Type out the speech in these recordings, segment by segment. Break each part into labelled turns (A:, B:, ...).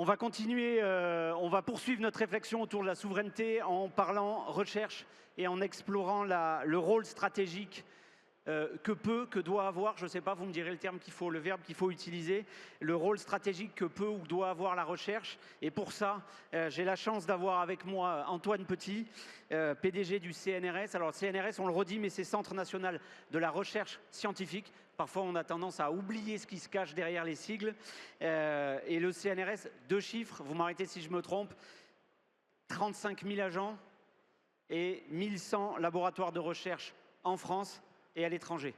A: On va continuer, on va poursuivre notre réflexion autour de la souveraineté en parlant recherche et en explorant le rôle stratégique que doit avoir, je ne sais pas, vous me direz le terme qu'il faut, le verbe qu'il faut utiliser, le rôle stratégique que peut ou doit avoir la recherche. Et pour ça, j'ai la chance d'avoir avec moi Antoine Petit, PDG du CNRS. Alors le CNRS, on le redit, mais c'est Centre national de la recherche scientifique. Parfois, on a tendance à oublier ce qui se cache derrière les sigles. Et le CNRS, 2 chiffres, vous m'arrêtez si je me trompe, 35 000 agents et 1100 laboratoires de recherche en France et à l'étranger.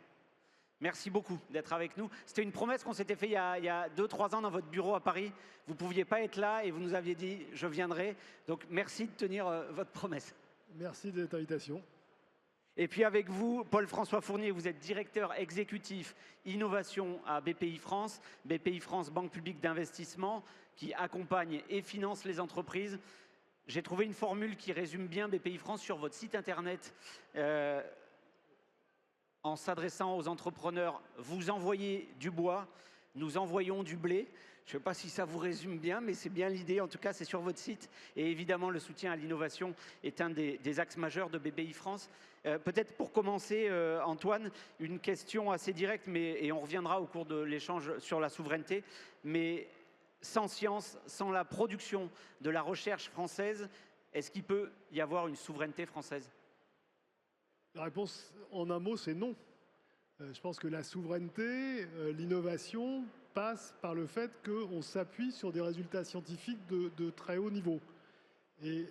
A: Merci beaucoup d'être avec nous. C'était une promesse qu'on s'était fait il y a 2-3 ans dans votre bureau à Paris. Vous ne pouviez pas être là et vous nous aviez dit « je viendrai ». Donc merci de tenir votre promesse.
B: Merci de cette invitation.
A: Et puis avec vous, Paul-François Fournier, vous êtes directeur exécutif innovation à BPI France. BPI France, banque publique d'investissement, qui accompagne et finance les entreprises. J'ai trouvé une formule qui résume bien BPI France sur votre site internet. En s'adressant aux entrepreneurs, vous envoyez du bois, nous envoyons du blé. Je ne sais pas si ça vous résume bien, mais c'est bien l'idée. En tout cas, c'est sur votre site. Et évidemment, le soutien à l'innovation est un des axes majeurs de BPI France. Peut-être pour commencer, Antoine, une question assez directe, et on reviendra au cours de l'échange sur la souveraineté. Mais sans science, sans la production de la recherche française, est-ce qu'il peut y avoir une souveraineté française ?
B: La réponse en un mot, c'est non. Je pense que la souveraineté, l'innovation passe par le fait qu'on s'appuie sur des résultats scientifiques de très haut niveau. Et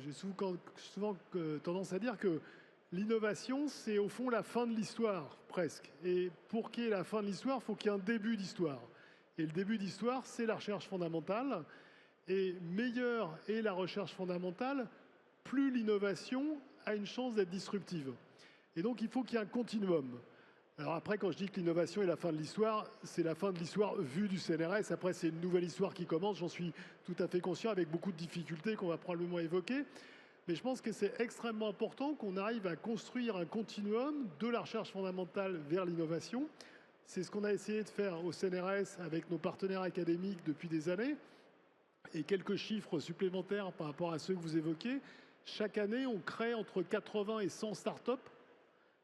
B: j'ai souvent tendance à dire que l'innovation, c'est au fond la fin de l'histoire, presque. Et pour qu'il y ait la fin de l'histoire, il faut qu'il y ait un début d'histoire. Et le début d'histoire, c'est la recherche fondamentale. Et meilleure est la recherche fondamentale, plus l'innovation a une chance d'être disruptive. Et donc, il faut qu'il y ait un continuum. Alors après, quand je dis que l'innovation est la fin de l'histoire, c'est la fin de l'histoire vue du CNRS. Après, c'est une nouvelle histoire qui commence, j'en suis tout à fait conscient, avec beaucoup de difficultés qu'on va probablement évoquer. Mais je pense que c'est extrêmement important qu'on arrive à construire un continuum de la recherche fondamentale vers l'innovation. C'est ce qu'on a essayé de faire au CNRS avec nos partenaires académiques depuis des années. Et quelques chiffres supplémentaires par rapport à ceux que vous évoquez. Chaque année, on crée entre 80 et 100 startups,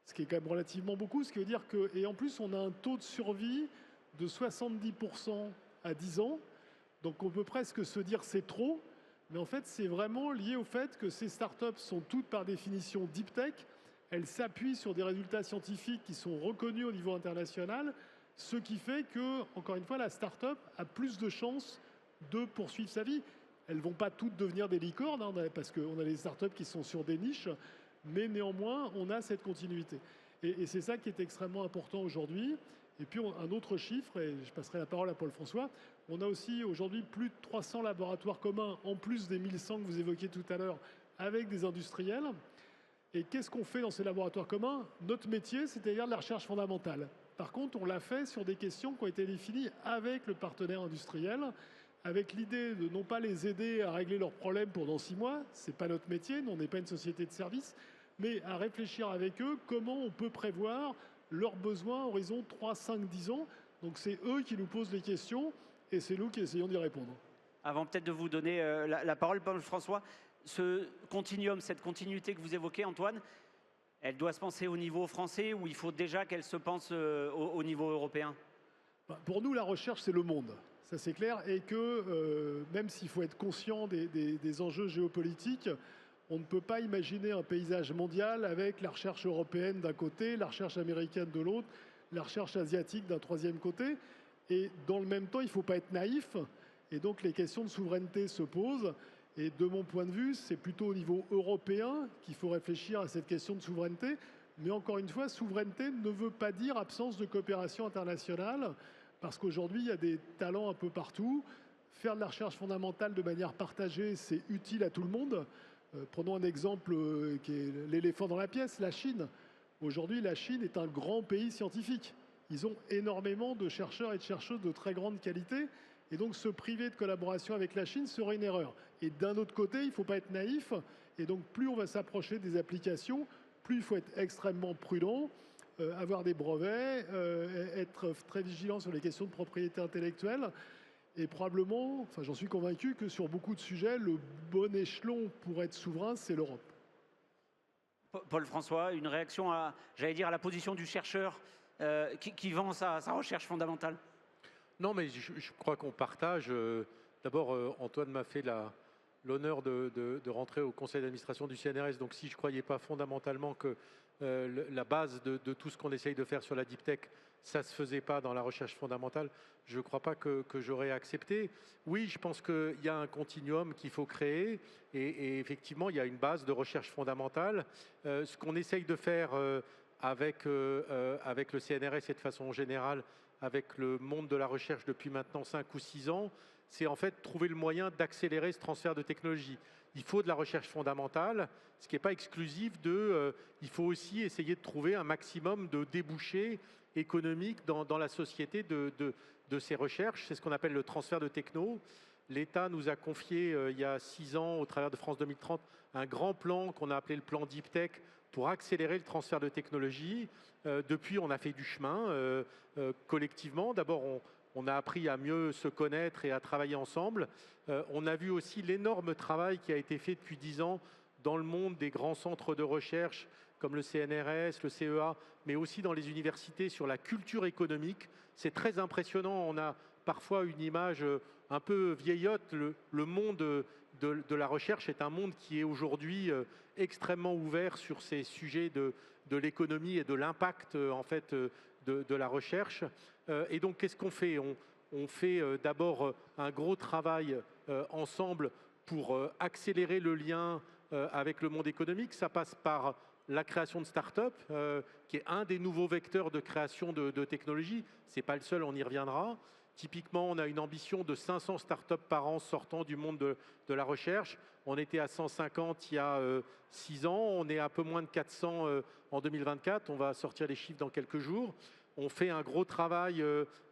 B: ce qui est quand même relativement beaucoup. Ce qui veut dire que, et en plus, on a un taux de survie de 70% à 10 ans. Donc on peut presque se dire c'est trop. Mais en fait, c'est vraiment lié au fait que ces startups sont toutes par définition deep tech. Elles s'appuient sur des résultats scientifiques qui sont reconnus au niveau international. Ce qui fait que, encore une fois, la startup a plus de chances de poursuivre sa vie. Elles ne vont pas toutes devenir des licornes, hein, parce qu'on a des startups qui sont sur des niches, mais néanmoins, on a cette continuité. Et c'est ça qui est extrêmement important aujourd'hui. Et puis, un autre chiffre, et je passerai la parole à Paul-François, on a aussi aujourd'hui plus de 300 laboratoires communs, en plus des 1100 que vous évoquiez tout à l'heure, avec des industriels. Et qu'est-ce qu'on fait dans ces laboratoires communs? Notre métier, c'est-à-dire de la recherche fondamentale. Par contre, on l'a fait sur des questions qui ont été définies avec le partenaire industriel, avec l'idée de non pas les aider à régler leurs problèmes pendant 6 mois, ce n'est pas notre métier, nous on n'est pas une société de services, mais à réfléchir avec eux comment on peut prévoir leurs besoins à horizon 3, 5, 10 ans. Donc c'est eux qui nous posent les questions et c'est nous qui essayons d'y répondre.
A: Avant peut-être de vous donner la parole, Paul-François, ce continuum, cette continuité que vous évoquez, Antoine, elle doit se penser au niveau français ou il faut déjà qu'elle se pense au niveau européen?
B: Pour nous, la recherche, c'est le monde. Ça, c'est clair. Et que même s'il faut être conscient des enjeux géopolitiques, on ne peut pas imaginer un paysage mondial avec la recherche européenne d'un côté, la recherche américaine de l'autre, la recherche asiatique d'un troisième côté. Et dans le même temps, il ne faut pas être naïf. Et donc, les questions de souveraineté se posent. Et de mon point de vue, c'est plutôt au niveau européen qu'il faut réfléchir à cette question de souveraineté. Mais encore une fois, souveraineté ne veut pas dire absence de coopération internationale, parce qu'aujourd'hui, il y a des talents un peu partout. Faire de la recherche fondamentale de manière partagée, c'est utile à tout le monde. Prenons un exemple qui est l'éléphant dans la pièce, la Chine. Aujourd'hui, la Chine est un grand pays scientifique. Ils ont énormément de chercheurs et de chercheuses de très grande qualité. Et donc, se priver de collaboration avec la Chine serait une erreur. Et d'un autre côté, il ne faut pas être naïf. Et donc, plus on va s'approcher des applications, plus il faut être extrêmement prudent, avoir des brevets, être très vigilant sur les questions de propriété intellectuelle. Et probablement, enfin j'en suis convaincu que sur beaucoup de sujets, le bon échelon pour être souverain, c'est l'Europe.
A: Paul-François, une réaction à, j'allais dire, à la position du chercheur qui vend sa recherche fondamentale.
C: Non, mais je crois qu'on partage. D'abord, Antoine m'a fait l'honneur de rentrer au conseil d'administration du CNRS. Donc, si je ne croyais pas fondamentalement que la base de tout ce qu'on essaye de faire sur la deep tech, ça ne se faisait pas dans la recherche fondamentale, je ne crois pas que j'aurais accepté. Oui, je pense qu'il y a un continuum qu'il faut créer. Et effectivement, il y a une base de recherche fondamentale. Ce qu'on essaye de faire avec le CNRS et de façon générale, avec le monde de la recherche depuis maintenant 5 ou 6 ans, c'est en fait trouver le moyen d'accélérer ce transfert de technologie. Il faut de la recherche fondamentale, ce qui n'est pas exclusif il faut aussi essayer de trouver un maximum de débouchés économiques dans la société de ces recherches. C'est ce qu'on appelle le transfert de techno. L'État nous a confié il y a 6 ans, au travers de France 2030, un grand plan qu'on a appelé le plan Deep Tech pour accélérer le transfert de technologie. Depuis, on a fait du chemin collectivement. D'abord, on a appris à mieux se connaître et à travailler ensemble. On a vu aussi l'énorme travail qui a été fait depuis 10 ans dans le monde des grands centres de recherche comme le CNRS, le CEA, mais aussi dans les universités sur la culture économique. C'est très impressionnant. On a parfois une image un peu vieillotte. Le monde de la recherche est un monde qui est aujourd'hui extrêmement ouvert sur ces sujets de l'économie et de l'impact en fait de la recherche. Et donc, qu'est-ce qu'on fait? On fait d'abord un gros travail ensemble pour accélérer le lien avec le monde économique. Ça passe par la création de start-up, qui est un des nouveaux vecteurs de création de technologies. Ce n'est pas le seul, on y reviendra. Typiquement, on a une ambition de 500 start-up par an sortant du monde de la recherche. On était à 150 il y a 6 ans. On est à un peu moins de 400 en 2024. On va sortir les chiffres dans quelques jours. On fait un gros travail,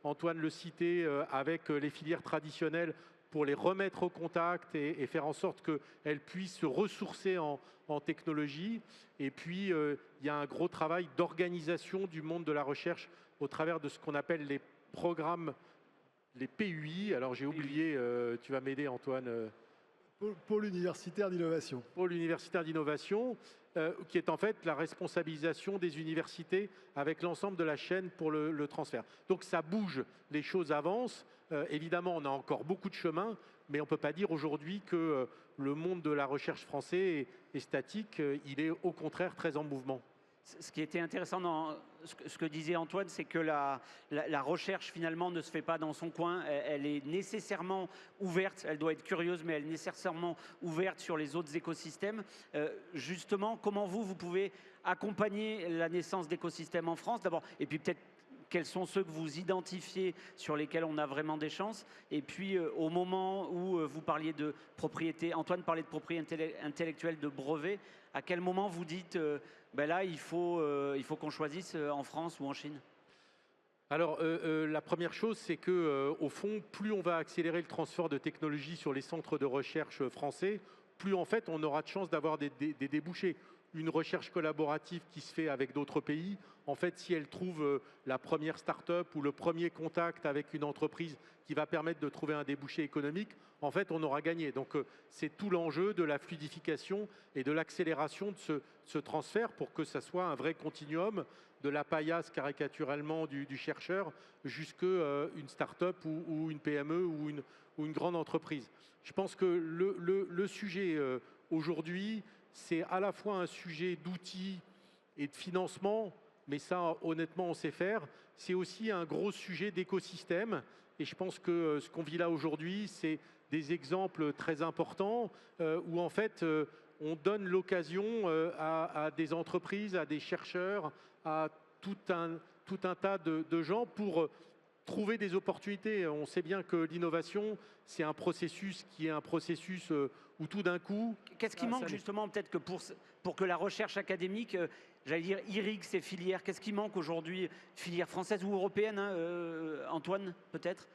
C: Antoine le citait, avec les filières traditionnelles pour les remettre au contact et faire en sorte qu'elles puissent se ressourcer en technologie. Et puis, il y a un gros travail d'organisation du monde de la recherche au travers de ce qu'on appelle les programmes, les PUI. Alors, j'ai oublié, tu vas m'aider, Antoine.
B: Pôle universitaire d'innovation.
C: Pôle universitaire d'innovation, qui est en fait la responsabilisation des universités avec l'ensemble de la chaîne pour le transfert. Donc ça bouge, les choses avancent. Évidemment, on a encore beaucoup de chemin, mais on ne peut pas dire aujourd'hui que le monde de la recherche français est statique. Il est au contraire très en mouvement.
A: Ce qui était intéressant dans ce que disait Antoine, c'est que la recherche finalement ne se fait pas dans son coin, elle est nécessairement ouverte, elle doit être curieuse, mais elle est nécessairement ouverte sur les autres écosystèmes. Justement, comment vous pouvez accompagner la naissance d'écosystèmes en France d'abord, et puis peut-être quels sont ceux que vous identifiez sur lesquels on a vraiment des chances? Et puis, au moment où vous parliez de propriété, Antoine parlait de propriété intellectuelle, de brevets, à quel moment vous dites, ben là, il faut qu'on choisisse en France ou en Chine?
C: Alors, la première chose, c'est que, au fond, plus on va accélérer le transfert de technologie sur les centres de recherche français, plus en fait, on aura de chances d'avoir des débouchés. Une recherche collaborative qui se fait avec d'autres pays, en fait, si elle trouve la première start-up ou le premier contact avec une entreprise qui va permettre de trouver un débouché économique, en fait, on aura gagné. Donc, c'est tout l'enjeu de la fluidification et de l'accélération de ce transfert pour que ça soit un vrai continuum de la paillasse caricaturalement du chercheur jusqu'à une start-up ou une PME ou une grande entreprise. Je pense que le sujet aujourd'hui, c'est à la fois un sujet d'outils et de financement, mais ça, honnêtement, on sait faire. C'est aussi un gros sujet d'écosystème. Et je pense que ce qu'on vit là aujourd'hui, c'est des exemples très importants où, en fait, on donne l'occasion à des entreprises, à des chercheurs, à tout un tas de gens pour trouver des opportunités. On sait bien que l'innovation, c'est un processus qui est un processus où tout d'un coup...
A: Qu'est-ce qui manque justement peut-être que pour que la recherche académique, j'allais dire, irrigue ces filières? Qu'est-ce qui manque aujourd'hui, filière française ou européenne, Antoine, peut-être?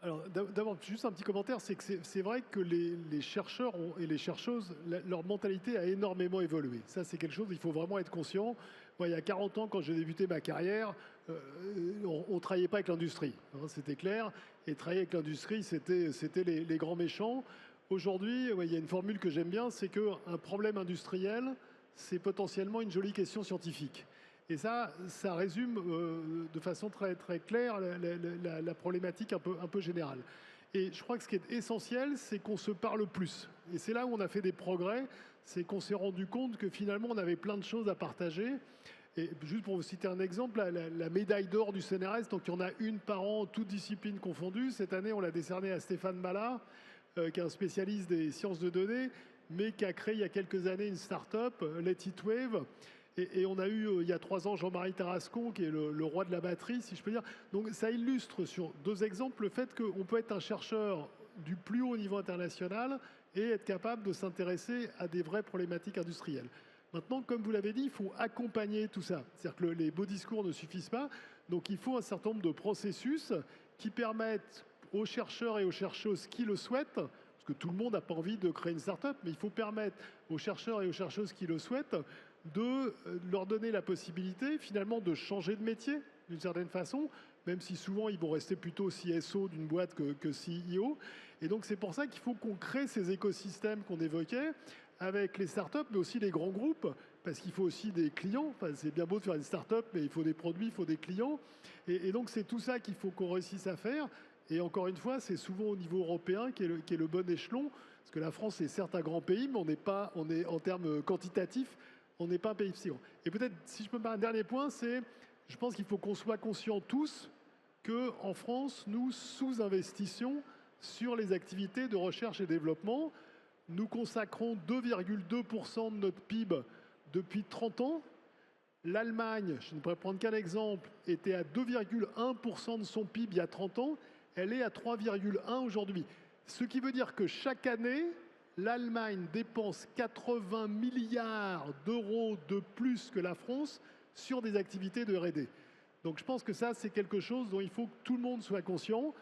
B: Alors, d'abord, juste un petit commentaire, c'est que c'est vrai que les chercheurs et les chercheuses, leur mentalité a énormément évolué. Ça, c'est quelque chose, il faut vraiment être conscient. Moi, il y a 40 ans, quand j'ai débuté ma carrière, on ne travaillait pas avec l'industrie, hein, c'était clair. Et travailler avec l'industrie, c'était les grands méchants. Aujourd'hui, ouais, il y a une formule que j'aime bien, c'est qu'un problème industriel, c'est potentiellement une jolie question scientifique. Et ça résume de façon très, très claire la problématique un peu générale. Et je crois que ce qui est essentiel, c'est qu'on se parle plus. Et c'est là où on a fait des progrès, c'est qu'on s'est rendu compte que finalement, on avait plein de choses à partager. Et juste pour vous citer un exemple, la médaille d'or du CNRS, donc il y en a une par an, toutes disciplines confondues. Cette année, on l'a décernée à Stéphane Mala, qui est un spécialiste des sciences de données, mais qui a créé il y a quelques années une start-up, Let It Wave. Et on a eu il y a 3 ans Jean-Marie Tarascon, qui est le roi de la batterie, si je peux dire. Donc ça illustre sur 2 exemples le fait qu'on peut être un chercheur du plus haut niveau international et être capable de s'intéresser à des vraies problématiques industrielles. Maintenant, comme vous l'avez dit, il faut accompagner tout ça. C'est-à-dire que les beaux discours ne suffisent pas. Donc il faut un certain nombre de processus qui permettent aux chercheurs et aux chercheuses qui le souhaitent, parce que tout le monde n'a pas envie de créer une start-up, mais il faut permettre aux chercheurs et aux chercheuses qui le souhaitent de leur donner la possibilité finalement de changer de métier d'une certaine façon, même si souvent ils vont rester plutôt CSO d'une boîte que CEO. Et donc c'est pour ça qu'il faut qu'on crée ces écosystèmes qu'on évoquait avec les startups, mais aussi les grands groupes, parce qu'il faut aussi des clients. Enfin, c'est bien beau de faire une startup, mais il faut des produits, il faut des clients. Et donc c'est tout ça qu'il faut qu'on réussisse à faire. Et encore une fois, c'est souvent au niveau européen qui est le bon échelon, parce que la France est certes un grand pays, mais on est en termes quantitatifs, on n'est pas un pays si grand. Et peut-être, si je peux me permettre un dernier point, c'est, je pense qu'il faut qu'on soit conscients tous qu'en France, nous sous-investissons sur les activités de recherche et développement. Nous consacrons 2,2% de notre PIB depuis 30 ans. L'Allemagne, je ne pourrais prendre qu'un exemple, était à 2,1% de son PIB il y a 30 ans. Elle est à 3,1 aujourd'hui. Ce qui veut dire que chaque année, l'Allemagne dépense 80 milliards d'euros de plus que la France sur des activités de R&D. Donc je pense que ça, c'est quelque chose dont il faut que tout le monde soit conscient,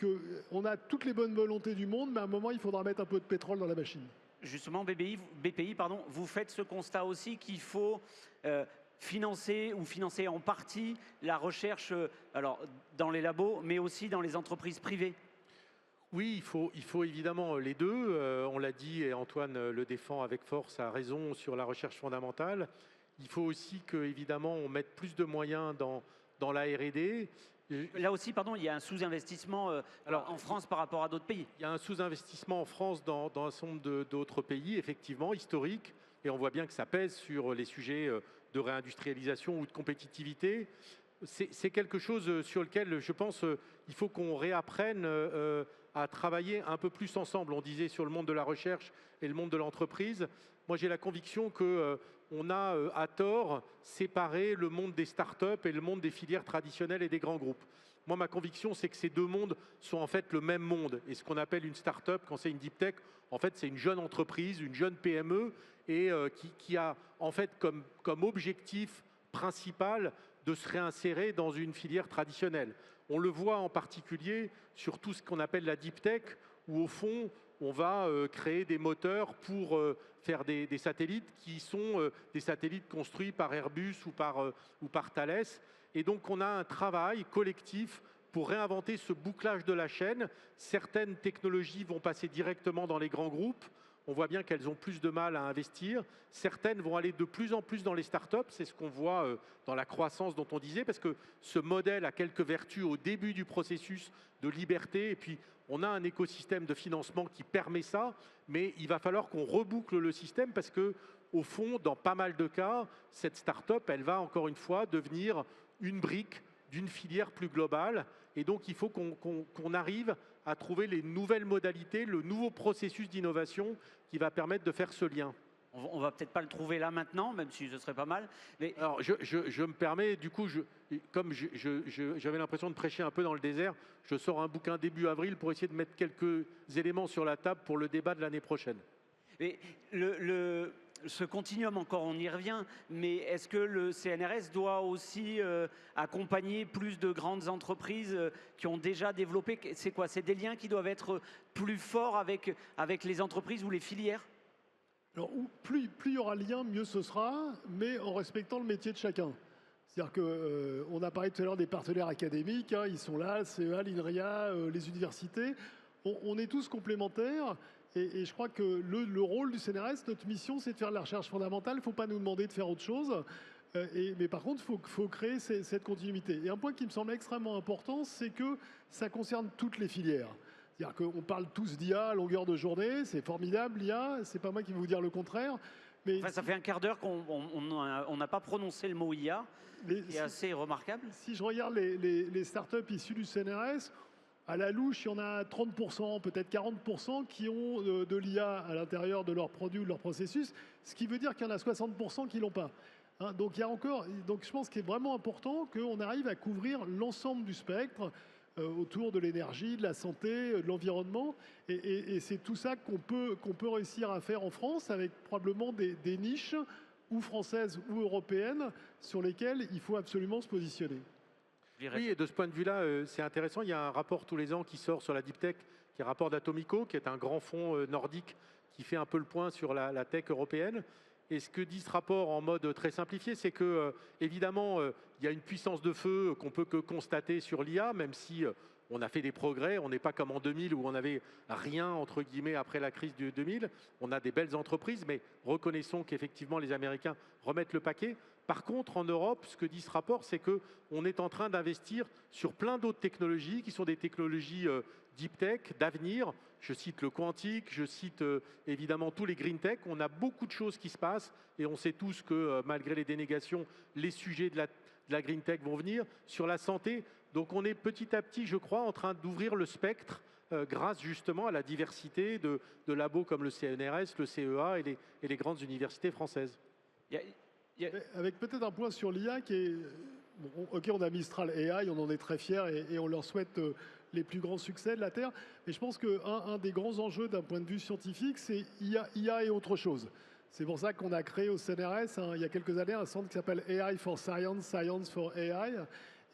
B: qu'on a toutes les bonnes volontés du monde, mais à un moment, il faudra mettre un peu de pétrole dans la machine.
A: Justement, BPI, pardon, vous faites ce constat aussi qu'il faut financer ou financer en partie la recherche alors, dans les labos, mais aussi dans les entreprises privées.
C: Oui, il faut évidemment les deux. On l'a dit et Antoine le défend avec force, a raison sur la recherche fondamentale. Il faut aussi que, évidemment, on mette plus de moyens dans la R&D.
A: Là aussi, pardon, il y a un sous-investissement en France par rapport à d'autres pays.
C: Il y a un sous-investissement en France dans un certain nombre d'autres pays, effectivement, historique. Et on voit bien que ça pèse sur les sujets de réindustrialisation ou de compétitivité. C'est quelque chose sur lequel, je pense, il faut qu'on réapprenne à travailler un peu plus ensemble. On disait sur le monde de la recherche et le monde de l'entreprise. Moi, j'ai la conviction qu'on a, à tort, séparé le monde des startups et le monde des filières traditionnelles et des grands groupes. Moi, ma conviction, c'est que ces deux mondes sont en fait le même monde. Et ce qu'on appelle une start-up, quand c'est une deep tech, en fait, c'est une jeune entreprise, une jeune PME, et qui a en fait comme objectif principal de se réinsérer dans une filière traditionnelle. On le voit en particulier sur tout ce qu'on appelle la deep tech, où au fond, on va créer des moteurs pour faire des satellites qui sont des satellites construits par Airbus ou par Thales. Et donc, on a un travail collectif pour réinventer ce bouclage de la chaîne. Certaines technologies vont passer directement dans les grands groupes. On voit bien qu'elles ont plus de mal à investir. Certaines vont aller de plus en plus dans les startups. C'est ce qu'on voit dans la croissance dont on disait, parce que ce modèle a quelques vertus au début du processus de liberté. Et puis, on a un écosystème de financement qui permet ça. Mais il va falloir qu'on reboucle le système parce que, au fond, dans pas mal de cas, cette startup, elle va encore une fois devenir une brique d'une filière plus globale. Et donc, il faut qu'on arrive à trouver les nouvelles modalités, le nouveau processus d'innovation qui va permettre de faire ce lien.
A: On va peut-être pas le trouver là maintenant, même si ce serait pas mal. Mais...
C: Alors, je me permets, du coup, comme j'avais l'impression de prêcher un peu dans le désert, je sors un bouquin début avril pour essayer de mettre quelques éléments sur la table pour le débat de l'année prochaine.
A: Mais ce continuum, encore on y revient, mais est-ce que le CNRS doit aussi accompagner plus de grandes entreprises qui ont déjà développé? C'est quoi? C'est des liens qui doivent être plus forts avec les entreprises ou les filières?
B: Alors, plus il y aura lien, mieux ce sera, mais en respectant le métier de chacun. C'est-à-dire qu'on a parlé tout à l'heure des partenaires académiques, hein, ils sont là, le CEA, l'INRIA, les universités. On est tous complémentaires. Et je crois que le rôle du CNRS, notre mission, c'est de faire de la recherche fondamentale. Il ne faut pas nous demander de faire autre chose. Mais par contre, il faut créer cette continuité. Et un point qui me semble extrêmement important, c'est que ça concerne toutes les filières. C'est-à-dire qu'on parle tous d'IA à longueur de journée, c'est formidable l'IA, c'est pas moi qui vais vous dire le contraire. Mais
A: enfin, ça fait un quart d'heure qu'on n'a pas prononcé le mot IA, qui est assez remarquable.
B: Si je regarde les startups issues du CNRS, à la louche, il y en a 30%, peut-être 40% qui ont de l'IA à l'intérieur de leurs produits ou de leurs processus, ce qui veut dire qu'il y en a 60% qui ne l'ont pas. Hein, donc, il y a encore, donc je pense qu'il est vraiment important qu'on arrive à couvrir l'ensemble du spectre autour de l'énergie, de la santé, de l'environnement. Et c'est tout ça qu'on peut réussir à faire en France avec probablement des niches ou françaises ou européennes sur lesquelles il faut absolument se positionner.
C: Oui, et de ce point de vue-là, c'est intéressant. Il y a un rapport tous les ans qui sort sur la Deep Tech, qui est un rapport d'Atomico, qui est un grand fonds nordique qui fait un peu le point sur la tech européenne. Et ce que dit ce rapport en mode très simplifié, c'est que, évidemment, il y a une puissance de feu qu'on peut que constater sur l'IA, même si on a fait des progrès. On n'est pas comme en 2000 où on n'avait rien, entre guillemets, après la crise de 2000. On a des belles entreprises, mais reconnaissons qu'effectivement, les Américains remettent le paquet. Par contre, en Europe, ce que dit ce rapport, c'est qu'on est en train d'investir sur plein d'autres technologies qui sont des technologies deep tech, d'avenir. Je cite le quantique, je cite évidemment tous les green tech. On a beaucoup de choses qui se passent et on sait tous que malgré les dénégations, les sujets de la green tech vont venir. Sur la santé, donc on est petit à petit, je crois, en train d'ouvrir le spectre grâce justement à la diversité de labos comme le CNRS, le CEA et les grandes universités françaises.
B: Avec peut-être un point sur l'IA qui est... Bon, ok, on a Mistral AI, on en est très fiers et on leur souhaite les plus grands succès de la Terre. Mais je pense qu'un des grands enjeux d'un point de vue scientifique, c'est IA et autre chose. C'est pour ça qu'on a créé au CNRS, il y a quelques années, un centre qui s'appelle AI for Science, Science for AI.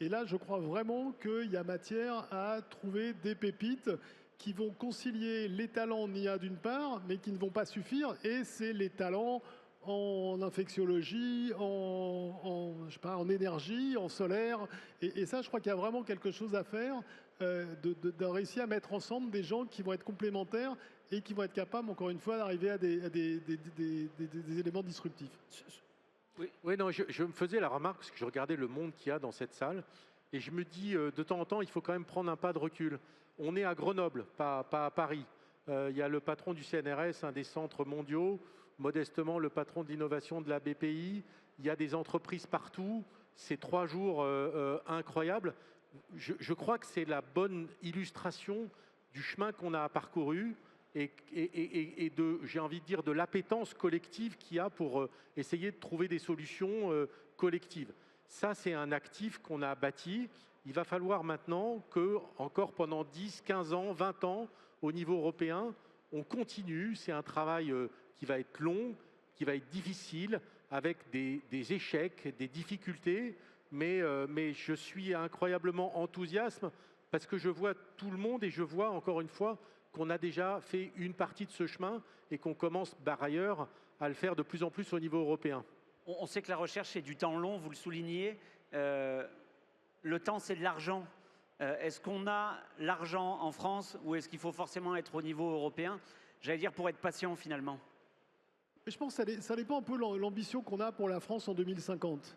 B: Et là, je crois vraiment qu'il y a matière à trouver des pépites qui vont concilier les talents en IA d'une part, mais qui ne vont pas suffire. Et c'est les talents en infectiologie, je sais pas, en énergie, en solaire. Et ça, je crois qu'il y a vraiment quelque chose à faire, de réussir à mettre ensemble des gens qui vont être complémentaires et qui vont être capables, encore une fois, d'arriver à des éléments disruptifs.
C: Oui, non, je me faisais la remarque, parce que je regardais le monde qu'il y a dans cette salle, et je me dis, de temps en temps, il faut quand même prendre un pas de recul. On est à Grenoble, pas à Paris. Il y a le patron du CNRS, un des centres mondiaux, modestement le patron de l'innovation de la BPI. Il y a des entreprises partout. C'est 3 jours incroyables. Je crois que c'est la bonne illustration du chemin qu'on a parcouru et j'ai envie de dire, de l'appétence collective qu'il y a pour essayer de trouver des solutions collectives. Ça, c'est un actif qu'on a bâti. Il va falloir maintenant que, encore pendant 10, 15 ans, 20 ans, au niveau européen, on continue. C'est un travail qui va être long, qui va être difficile, avec des échecs, des difficultés. Mais je suis incroyablement enthousiaste parce que je vois tout le monde et je vois, encore une fois, qu'on a déjà fait une partie de ce chemin et qu'on commence par ailleurs à le faire de plus en plus au niveau européen.
A: On sait que la recherche, c'est du temps long, vous le soulignez. Le temps, c'est de l'argent. Est-ce qu'on a l'argent en France ou est-ce qu'il faut forcément être au niveau européen? J'allais dire pour être patient finalement.
B: Je pense que ça dépend un peu de l'ambition qu'on a pour la France en 2050.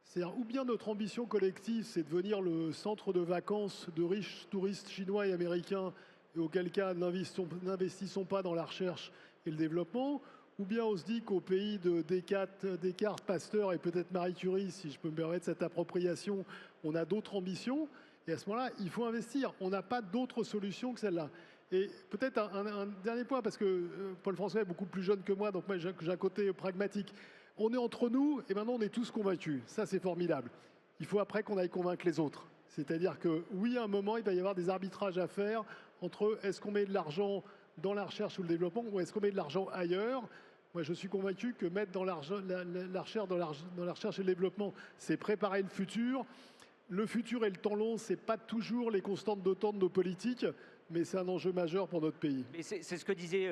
B: C'est-à-dire, ou bien notre ambition collective, c'est de devenir le centre de vacances de riches touristes chinois et américains, et auquel cas n'investissons pas dans la recherche et le développement, ou bien on se dit qu'au pays de Descartes, Pasteur et peut-être Marie Curie, si je peux me permettre cette appropriation, on a d'autres ambitions, et à ce moment-là, il faut investir. On n'a pas d'autre solution que celle-là. Et peut-être un dernier point, parce que Paul François est beaucoup plus jeune que moi, donc moi j'ai un côté pragmatique. On est entre nous et maintenant on est tous convaincus. Ça, c'est formidable. Il faut après qu'on aille convaincre les autres. C'est-à-dire que oui, à un moment, il va y avoir des arbitrages à faire entre est-ce qu'on met de l'argent dans la recherche ou le développement ou est-ce qu'on met de l'argent ailleurs. Moi, je suis convaincu que mettre dans la recherche, dans la recherche et le développement, c'est préparer le futur. Le futur et le temps long, ce n'est pas toujours les constantes de temps de nos politiques, mais c'est un enjeu majeur pour notre pays.
A: Et c'est ce que disait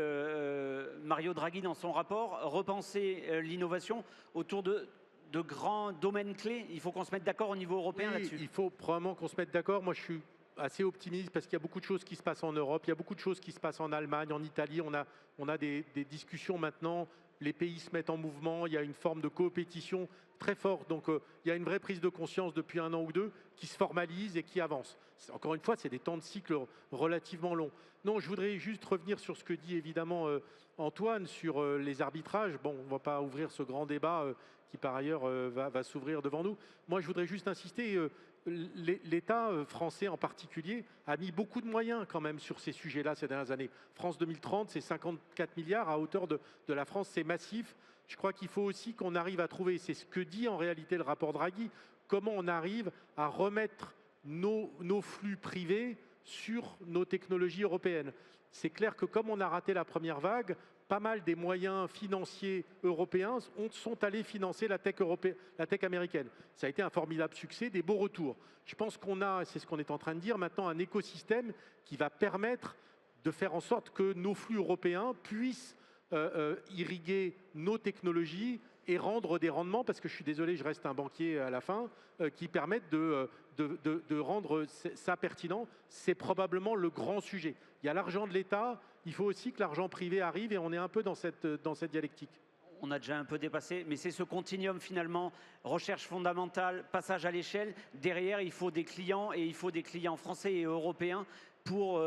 A: Mario Draghi dans son rapport, repenser l'innovation autour de grands domaines clés. Il faut qu'on se mette d'accord au niveau européen
C: Oui,
A: là-dessus.
C: il faut probablement qu'on se mette d'accord. Moi, je suis assez optimiste parce qu'il y a beaucoup de choses qui se passent en Europe, il y a beaucoup de choses qui se passent en Allemagne, en Italie. On a des discussions maintenant, les pays se mettent en mouvement, il y a une forme de coopétition très forte. Donc, il y a une vraie prise de conscience depuis 1 an ou 2 qui se formalise et qui avance. Encore une fois, c'est des temps de cycle relativement longs. Non, je voudrais juste revenir sur ce que dit évidemment Antoine sur les arbitrages. Bon, on ne va pas ouvrir ce grand débat qui par ailleurs va s'ouvrir devant nous. Moi, je voudrais juste insister, l'État français en particulier a mis beaucoup de moyens quand même sur ces sujets-là ces dernières années. France 2030, c'est 54 milliards à hauteur de la France, c'est massif. Je crois qu'il faut aussi qu'on arrive à trouver, c'est ce que dit en réalité le rapport Draghi, comment on arrive à remettre nos flux privés sur nos technologies européennes. C'est clair que comme on a raté la première vague, pas mal des moyens financiers européens sont allés financer la tech américaine. Ça a été un formidable succès, des beaux retours. Je pense qu'on a, c'est ce qu'on est en train de dire maintenant, un écosystème qui va permettre de faire en sorte que nos flux européens puissent irriguer nos technologies et rendre des rendements, parce que je suis désolé, je reste un banquier à la fin, qui permettent de rendre ça pertinent. C'est probablement le grand sujet. Il y a l'argent de l'État, il faut aussi que l'argent privé arrive et on est un peu dans cette dialectique.
A: On a déjà un peu dépassé, mais c'est ce continuum finalement, recherche fondamentale, passage à l'échelle. Derrière, il faut des clients et il faut des clients français et européens pour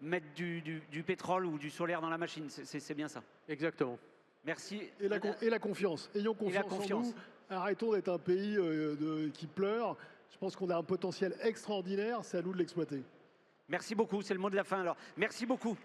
A: mettre du pétrole ou du solaire dans la machine. C'est bien ça.
C: Exactement.
A: Merci.
B: Et la confiance. Ayons confiance en nous. Arrêtons d'être un pays qui pleure. Je pense qu'on a un potentiel extraordinaire. C'est à nous de l'exploiter.
A: Merci beaucoup. C'est le mot de la fin alors. Merci beaucoup.